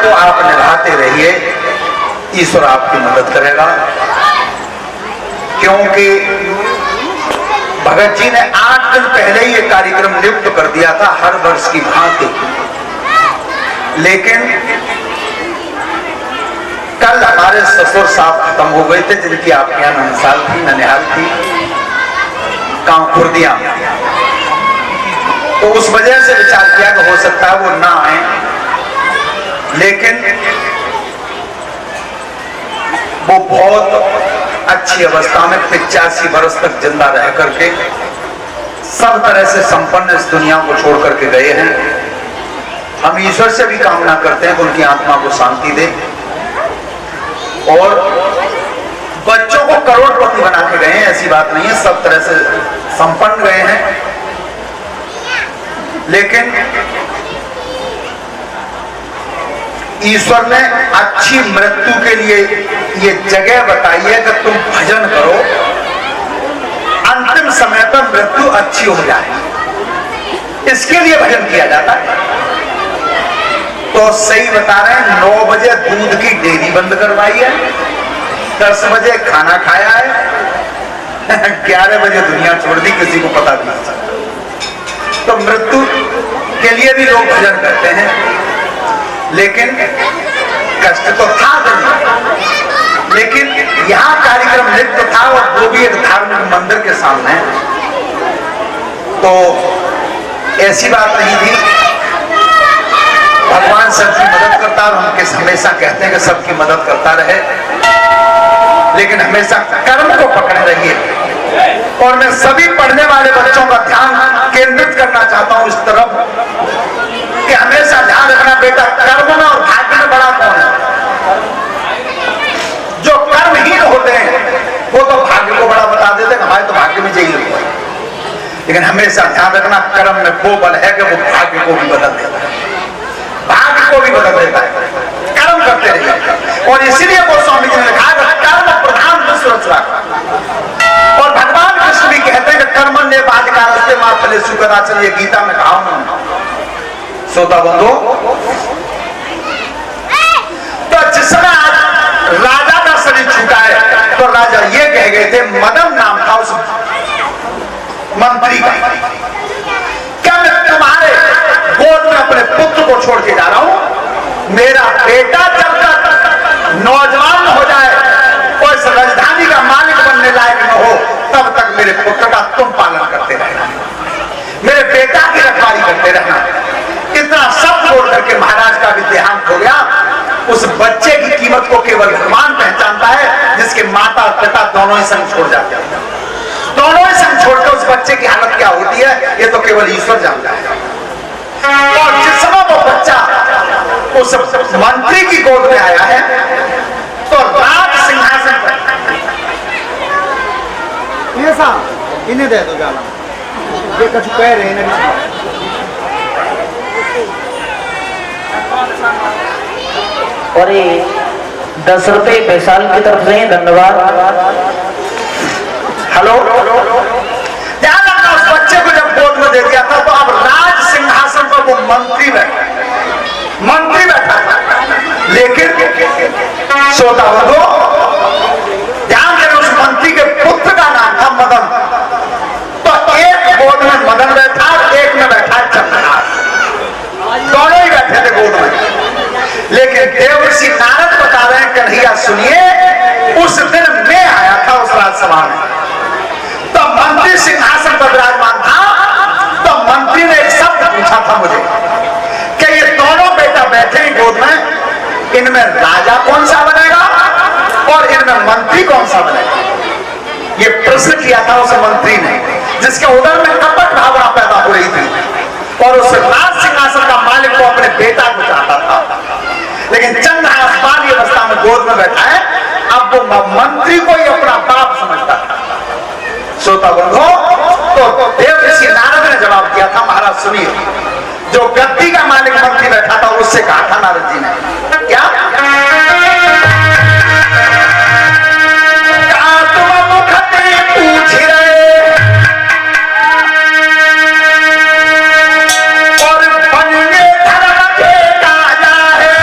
को आप निभाते रहिए, ईश्वर आपकी मदद करेगा। क्योंकि भगत जी ने 8 दिन पहले ही ये कार्यक्रम नियुक्त कर दिया था हर वर्ष की भांति, लेकिन कल हमारे ससुर साहब खत्म हो गए थे, जिनकी आपके यहाँ ननसाल थी, ननिहाल थी, गांव खुर्दिया। तो उस वजह से विचार किया कि हो सकता है वो ना आए, लेकिन वो बहुत अच्छी अवस्था में 85 वर्ष तक जिंदा रह करके सब तरह से संपन्न इस दुनिया को छोड़ करके गए हैं। हम ईश्वर से भी कामना करते हैं कि उनकी आत्मा को शांति दे, और बच्चों को करोड़पति बना के गए हैं, ऐसी बात नहीं है, सब तरह से संपन्न गए हैं। लेकिन ईश्वर ने अच्छी मृत्यु के लिए ये जगह बताई है कि तुम भजन करो, अंतिम समय पर मृत्यु अच्छी हो जाए, इसके लिए भजन किया जाता है। तो सही बता रहे हैं, 9 बजे दूध की डेयरी बंद करवाई है, 10 बजे खाना खाया है, 11 बजे दुनिया छोड़ दी, किसी को पता भी नहीं। तो मृत्यु के लिए भी लोग भजन करते हैं, लेकिन कष्ट तो था नहीं। लेकिन यहाँ कार्यक्रम नृत्य था, और वो भी एक धार्मिक मंदिर के सामने, तो ऐसी बात नहीं थी। भगवान सबकी मदद करता है, और हम हमेशा कहते हैं कि सबकी मदद करता रहे, लेकिन हमेशा कर्म को पकड़े रहिए। और मैं सभी पढ़ने वाले बच्चों का ध्यान केंद्रित करना चाहता हूं इस तरफ कि हमेशा ध्यान रखना, बेटा कर्म में और भाग्य में बड़ा कौन है? जो कर्महीन होते हैं वो तो भाग्य को बड़ा बता देते हैं, हमारे तो भाग्य में यही हुआ है। लेकिन हमेशा ध्यान रखना, कर्म में वो बल है कि वो भाग्य को भी बदल देता है, भाग्य को भी बदल देता है। कर्म करते रहिए, और इसीलिए गोस्वामी जी ने कहा कर्म प्रधान विश्व रचना। और भगवान कृष्ण भी कहते हैं कि कर्म ने बाधिकारस्ते मां फले सुकदाचल, ये गीता में कहा उन्होंने। श्रोता बंधु, तो जिस समय राजा का शरीर छूटा है, तो राजा ये कह गए थे, मदन नाम था उस मंत्री का, क्या मैं तुम्हारे गोद में अपने पुत्र को छोड़ के जा रहा हूं? मेरा बेटा जब तक नौजवान हो जाए और इस राजधानी का मालिक बनने लायक न हो, तब तक मेरे पुत्र का तुम पालन करते रहना, मेरे बेटा की रखवाली करते रहना। इतना सब बोल करके महाराज का भी देहांत हो गया। उस बच्चे की कीमत को केवल भगवान पहचानता है, जिसके माता और पिता दोनों ही संग छोड़ जाते हैं। दोनों ही संग छोड़कर उस बच्चे की हालत क्या होती है, ये तो केवल ईश्वर जानता है। और जिस समय वो बच्चा उस मंत्री की गोद में आया है, तो राज सिंहासन पर इन्हें दे दो जाना, ये कुछ कह रहे हैं। और ये 10 रुपए वैशाल की तरफ से धन्यवाद। हेलो, ध्यान रखना, उस बच्चे को जब गोद में दे दिया था, तो अब राज सिंहासन पर वो मंत्री बैठा था। लेकिन श्रोता बंधु ध्यान दें, उस मंत्री के पुत्र का नाम था मदन। तो एक गोद में मदन बैठा, एक में बैठा चंद्रहास, दोनों ही बैठे थे गोद में। लेकिन देवर्षि नारद बता रहे हैं, कन्हैया सुनिए, उस दिन मैं आया था उस राजसभा में, तो मंत्री सिंहासन पर विराजमान था। तो मंत्री ने एक शब्द पूछा था मुझे कि ये दोनों बेटा बैठे हैं गोद में, इनमें राजा कौन सा बनेगा और इनमें मंत्री कौन सा बनेगा? ये प्रश्न किया था उस मंत्री ने, जिसके उदर में कपट भावना पैदा हो रही थी, और उस राज सिंहासन का मालिक को अपने बेटा को चाहता था। लेकिन चंद्रहास बाली अवस्था में गोद में बैठा है, अब वो मंत्री को ही अपना बाप समझता था। श्रोता बंधु, तो देवर्षि नारद ने जवाब दिया था, महाराज सुनिए, जो गद्दी का मालिक मंत्री बैठा था उससे कहा था नारद जी ने, क्या तुम मुखते पूछ रहे और बनने धर्म के राजा है।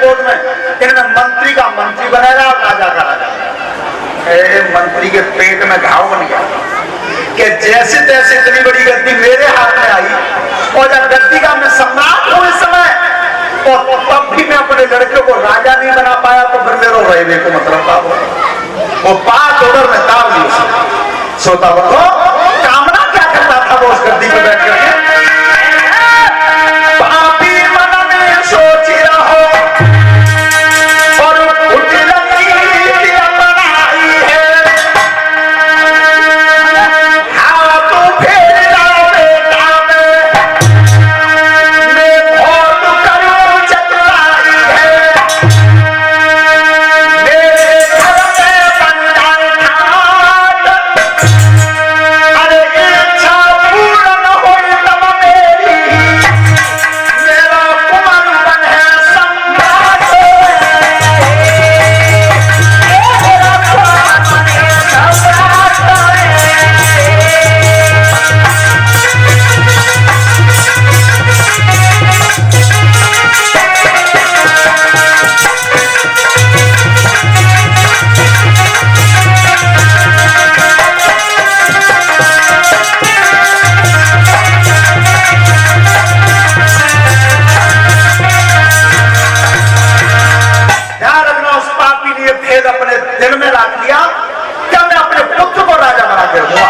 गोद में, इनमें मंत्री का मंत्री बनेगा और राजा का राजा। मंत्री के पेट में घाव बन गया कि जैसे तैसे इतनी बड़ी गद्दी मेरे हाथ में आई, और जब गद्दी का मैं सम्राट हूं इस समय, और तब भी मैं अपने लड़के को राजा नहीं बना पाया, तो फिर मेरे रहने को मतलब था वो 5 ओवर में दाव ली उसने। सोता बनो कामना क्या करता था वो उस गद्दी पे बैठ करके, पापी मन में सोच रहो और उजलती अपनाई है, हाथ फेर लाओ बेटा मैं बहुत करूं चतुराई है, मेरे घर में बन जाए ठाट, अरे इच्छा पूर्ण होई तब मेरी, मेरा कुंवर बन है सम्राट, मेरा कुंवर बन है सम्राट। ध्यान रखना, उस पापी ने भेद अपने दिल में रख लिया क्या मैं अपने पुत्र को राजा बना के रखूंगा,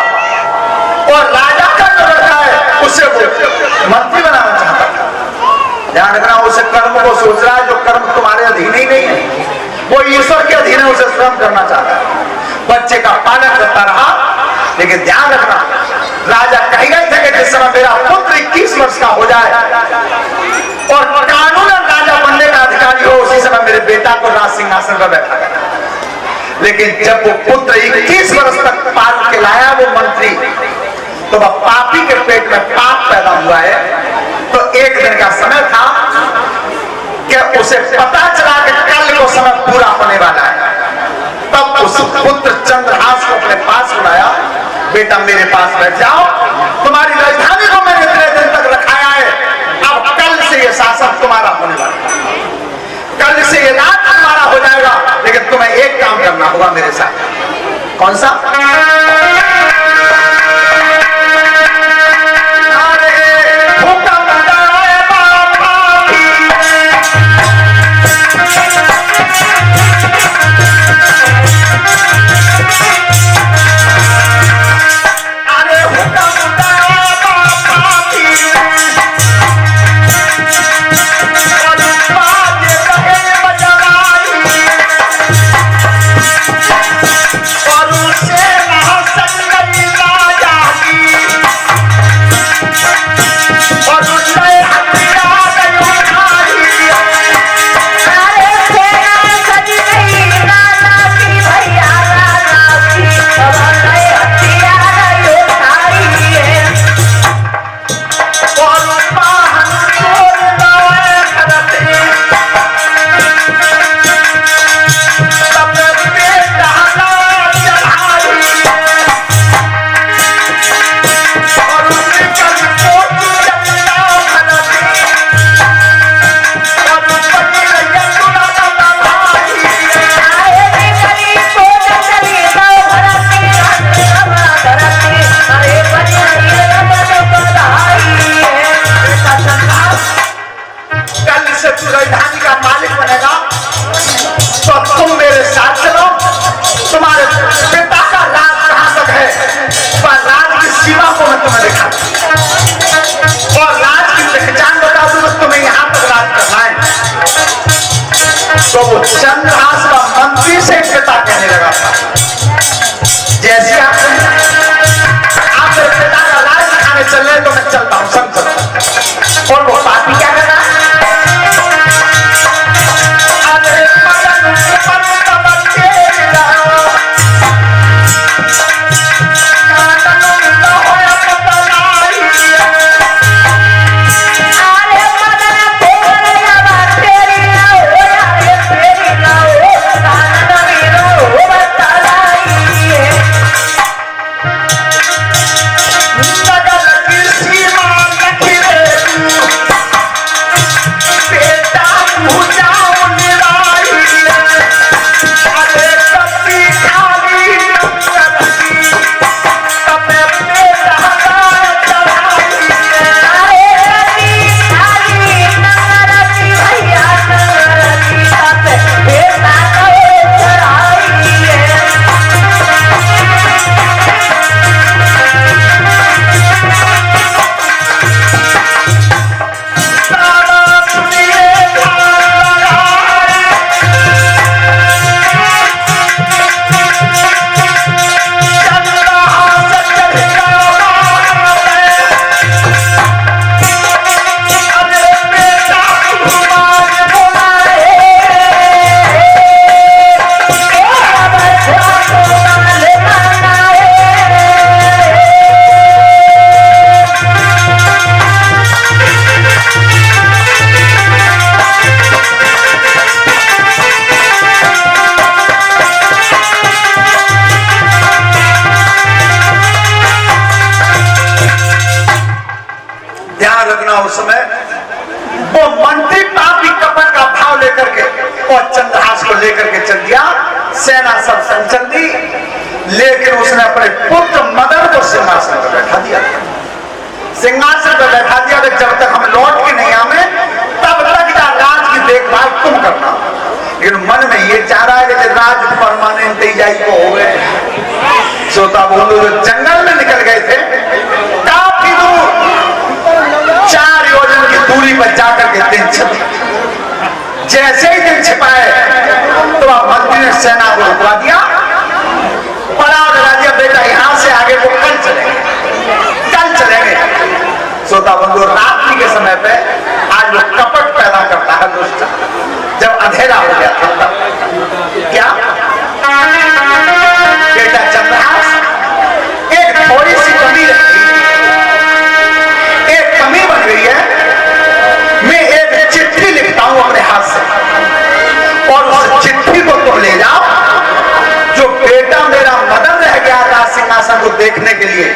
और राजा का जो लड़का है उसे वो मंत्री बनाना चाहता था। ध्यान रखना, उसे कर्म को सोच रहा है जो कर्म तुम्हारे अधीन ही नहीं है, वो ईश्वर के अधीन है, उसे स्वयं करना चाहता है। बच्चे का पालन करता रहा, लेकिन ध्यान रखना राजा कह गए थे कि जिस समय मेरा पुत्र 21 वर्ष का हो जाए और कानूनन राजा बनने का अधिकारी हो, उसी समय मेरे बेटा को राज सिंहासन पर बैठा गया। लेकिन जब वो पुत्र 21 वर्ष तक पाल के लाया वो मंत्री, तो वह पापी के पेट में पाप पैदा हुआ है। तो एक दिन का समय था कि उसे पता चला कि कल वो समय पूरा होने वाला है। तब उस पुत्र चंद्रहास को अपने पास बुलाया, बेटा मेरे पास बैठ जाओ, तुम्हारी राजधानी को मैंने इतने दिन तक रखाया है, अब कल से ये शासन तुम्हारा होने वाला है, कल से ये राज तुम्हारा हो जाएगा, लेकिन तुम्हें एक काम करना होगा मेरे साथ। कौन सा? तो वो चंद्रहास का मंत्री से पिता कहने लगा था, जैसे आप मेरे पिता का राज दिखाने चल रहे तो मैं चलता हूं, समझ। और वो पापी क्या कर रहा है? वो मंत्री पापी कपट का भाव लेकर के और चंद्रहास को लेकर के चल दिया। सेना सब संग चल दी, लेकिन उसने अपने पुत्र मदन को सिंहासन पर बैठा दिया। सिंहासन पर बैठा दिया कि जब तक हम लौट के नहीं आवे तब तक राज की देखभाल तुम करना। लेकिन मन में ये चाह रहा है कि राज परमानेंट ही जाई को हो गए। श्रोता बंधु जो जंगल में निकल गए थे, काफी दूर 4 योजन की दूरी पर जाकर के दिन छिपे। जैसे ही दिन छिपाए तो मंत्री ने सेना को रुकवा दिया, पड़ाव लगा दिया, बेटा यहां से आगे वो कल चलेंगे। श्रोता बंधु रात्रि के समय पे आज वो कपट पैदा करता है दुष्ट। जब अंधेरा हो गया था क्या बेटा चंद्रहास एक थोड़ी सी कमी रखी, एक कमी बन गई है। मैं एक चिट्ठी लिखता हूं अपने हाथ से और उस चिट्ठी को तुम ले जाओ। जो बेटा मेरा मदन रह गया था सिंहासन को देखने के लिए,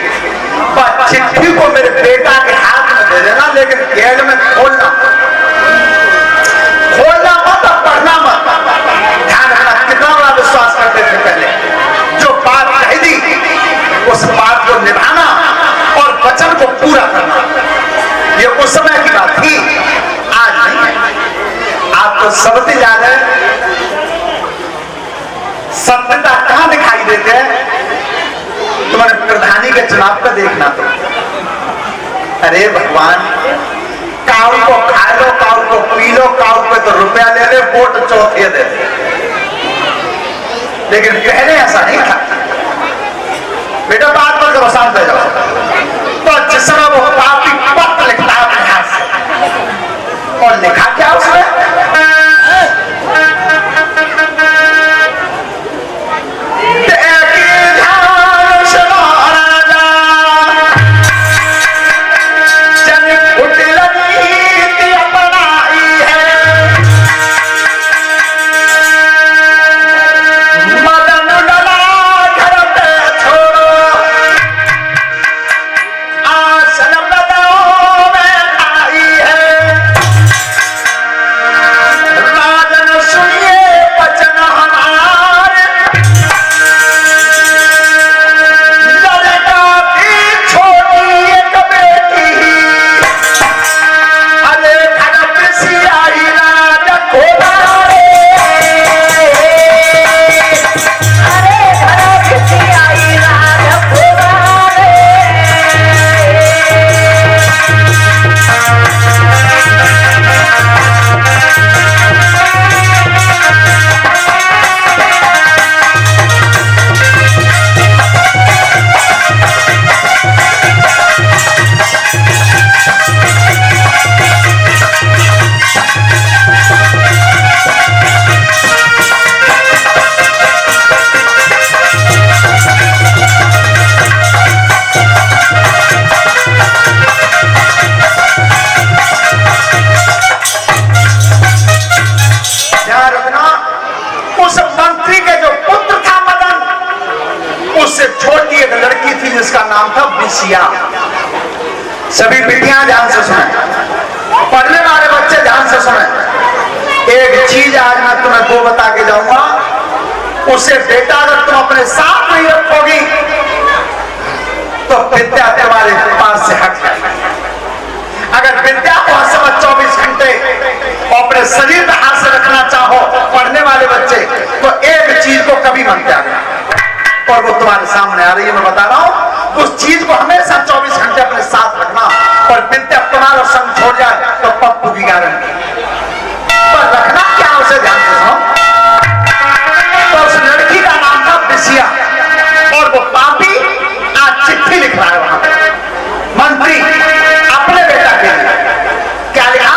बस चिट्ठी को मेरे बेटा के हाथ में दे देना, लेकिन गेल में खोलना मत और पढ़ना मत। ध्यान रखना, कितना बड़ा विश्वास करते थे पहले। जो बात कही थी उस बात को निभाना और वचन को पूरा करना, ये उस समय की बात थी, आज नहीं। आपको सबसे ज्यादा सत्यता कहां दिखाई देते हैं? तुम्हारे प्रधानी के चुनाव पर देखना। तो अरे भगवान, काउ को खा लो, काउ को पी लो, काउ पे तो रुपया ले ले, वोट चौथे दे। लेकिन पहले ऐसा नहीं था। बेटा बात पर जब शांत हो जाओ, तो जिस समय वो पापी पत्र लिखता है अपने हाथ से, और लिखा क्या उसने? सभी बेटियां ध्यान से सुने, पढ़ने वाले बच्चे ध्यान से सुने। एक चीज आज मैं तुम्हें वो बता के जाऊंगा, उसे बेटा अगर तुम अपने साथ नहीं रखोगी तो विद्या तुम्हारे पास से हट जाएगी। अगर विद्या को हर समय 24 घंटे अपने शरीर में हाथ से रखना चाहो पढ़ने वाले बच्चे, तो एक चीज को कभी मत त्यागना, और वो तुम्हारे सामने आ रही है, मैं बता रहा हूं। उस चीज को हमेशा 24 घंटे अपने साथ रखना, और विद्या तुम्हारा संग छोड़ जाए तो पप्पू की गारंटी। पर रखना क्या, उसे ध्यान से सुनो। तो उस लड़की का नाम था बिसिया, और वो पापी आज चिट्ठी लिख रहा है वहां पे मंत्री अपने बेटा के लिए। क्या लिखा?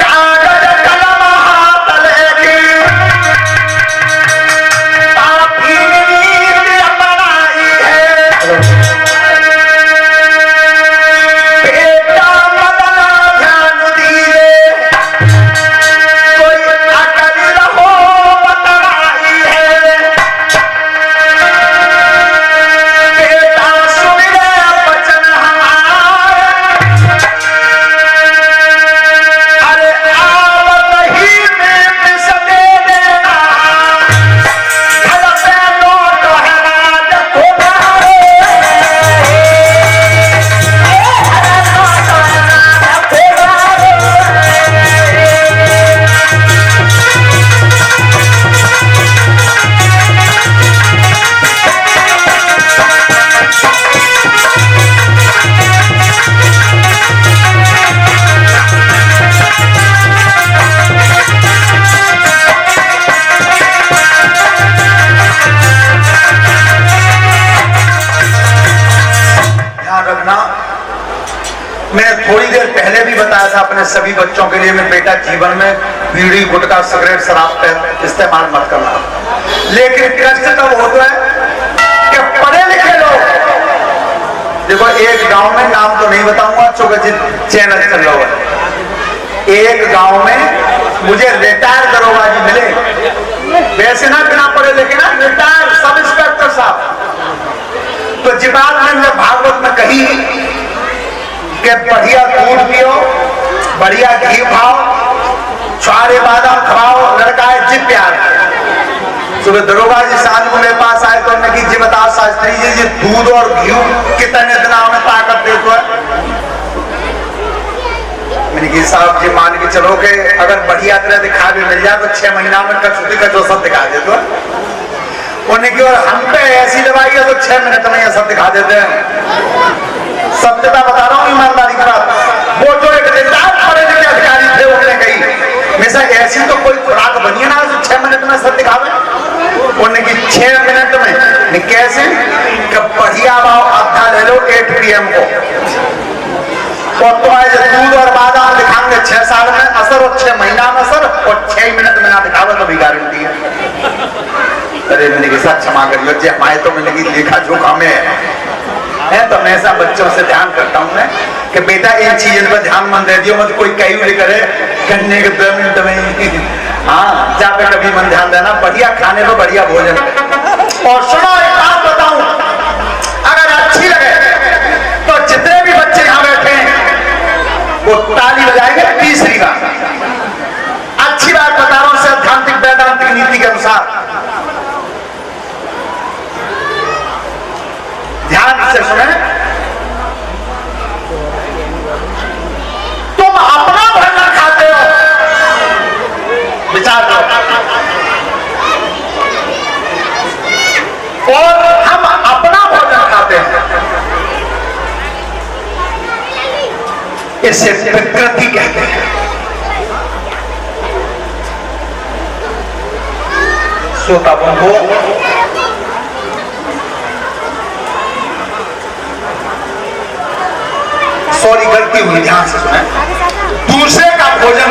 कागज कलम हाथ लेके पापी नींद अपनाई है। मैंने थोड़ी देर पहले भी बताया था अपने सभी बच्चों के लिए, मैं बेटा जीवन में बीड़ी गुटखा सिगरेट शराब का इस्तेमाल मत करना। लेकिन कष्ट तब होता है कि पढ़े लिखे लोग, देखो एक गांव में, नाम तो नहीं बताऊंगा चूंकि चैनल चल रहा है, एक गांव में मुझे रिटायर दरोगा जी मिले, वैसे ना बिना पढ़े लिखे ना, रिटायर सब इंस्पेक्टर साहब। तो जी बात मैंने भागवत में कही कि बढ़िया दूध पियो, बढ़िया घी खाओ, सारे बादाम खाओ, लड़का है जी प्यार। सुबह दरोगा जी सांझ को मेरे पास आए तो उन्होंने जी बताओ शास्त्री जी, ये दूध और घी कितने दिनों में ताकत देता है? मैंने कहा साहब जी मान के चलो कि अगर बढ़िया तरह दिखा भी मिल जाए तो 6 महीना में कचौती का सब दिखा देते हैं। उन्हें की हम पे ऐसी दवाई है तो 6 मिनट में ये सब दिखा देते हैं। सत्यता बता रहा हूँ, ईमानदारी की बात। वो जो एक रिटायर्ड पढ़े लिखे अधिकारी थे उन्होंने कही मेरा ऐसी तो कोई खुराक बनी है ना जो 6 मिनट में सब दिखावे। उन्होंने की 6 मिनट में कैसे? बढ़िया भाव आधा ले लो 8 PM को, और तुम्हारे दूध और बादाम दिखाएंगे 6 साल में असर और 6 महीना में असर, और 6 मिनट में ना दिखावे तो भी गारंटी है। अरे मैंने कहा क्षमा करियो जी, हमारे तो मैंने की लेखा जोखा में है, तो मैं ऐसा बच्चों से ध्यान करता हूँ मैं कि बेटा इन चीजों पर ध्यान मन दे दियो, मत कोई कहीं भी करे करने के 2 मिनट में। हाँ जा पे कभी मन ध्यान देना, बढ़िया खाने पर बढ़िया भोजन। और सुनो एक बात बताऊं, अगर अच्छी लगे तो जितने भी बच्चे यहाँ बैठे हैं वो ताली बजाएंगे तीसरी बार। अच्छी बात बता रहा हूं सैद्धांतिक वैदांतिक नीति के अनुसार, ध्यान से सुने। तुम अपना भोजन खाते हो, विचार करो, और हम अपना भोजन खाते हैं। इसे प्रकृति कहते हैं। श्रोता बंधु, सॉरी गलती हुई, ध्यान से सुने। दूसरे का भोजन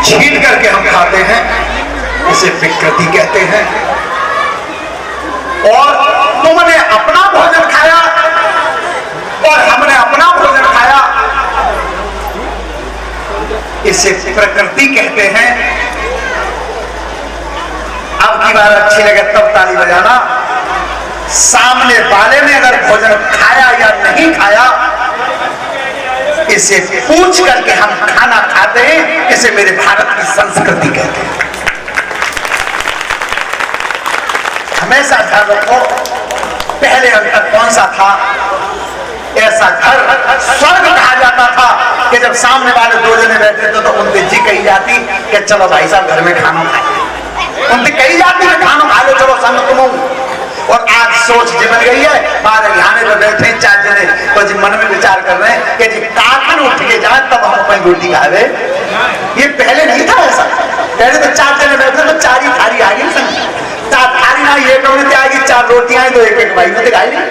छीन करके हम खाते हैं, इसे विकृति कहते हैं। और तुमने अपना भोजन खाया और हमने अपना भोजन खाया, इसे प्रकृति कहते हैं। अब की बार अच्छी लगे तब ताली बजाना। सामने वाले ने अगर भोजन खाया या नहीं खाया, इसे पूछ करके हम खाना खाते हैं, इसे मेरे भारत की संस्कृति कहते हैं। हमेशा ध्यान रखो, पहले अंतर कौन सा था? ऐसा घर स्वर्ग कहा जाता था कि जब सामने वाले 2 जने बैठे थे तो उनकी जी कही जाती कि चलो भाई साहब घर में खाना खाए, उनकी कही जाती कि खाना खा लो, चलो संग तुम। और आज सोच जी बन गई है, बाहर खाने पर बैठे 4 जने तो जी मन में विचार कर रहे हैं कि जी काखन उठ के जाए तब हम अपनी रोटी खावे। ये पहले नहीं था ऐसा। पहले तो 4 जने बैठे तो 4 ही थाली आ गई, 4 थाली ना ये कौन आएगी, 4 रोटियां तो एक भाई में दिखाई नहीं।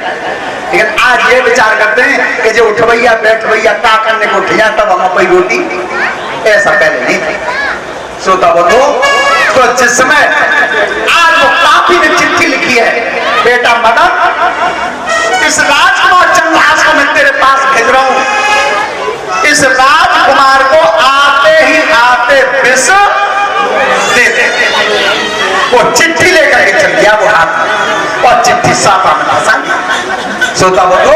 लेकिन आज ये विचार करते हैं कि जो उठ भैया बैठ भैया का करने को उठ जाए तब हम अपनी रोटी, ऐसा पहले नहीं था। श्रोता बंधु, तो जिस समय आज वो काफी ने चिट्ठी लिखी है, बेटा मदन इस राजकुमार चंद्रहास को मैं तेरे पास भेज रहा हूं, इस राजकुमार को आते ही आते विष दे दे। वो चिट्ठी लेकर के चल गया वो हाथ में, और चिट्ठी साफ आमना सामने। श्रोता बंधु,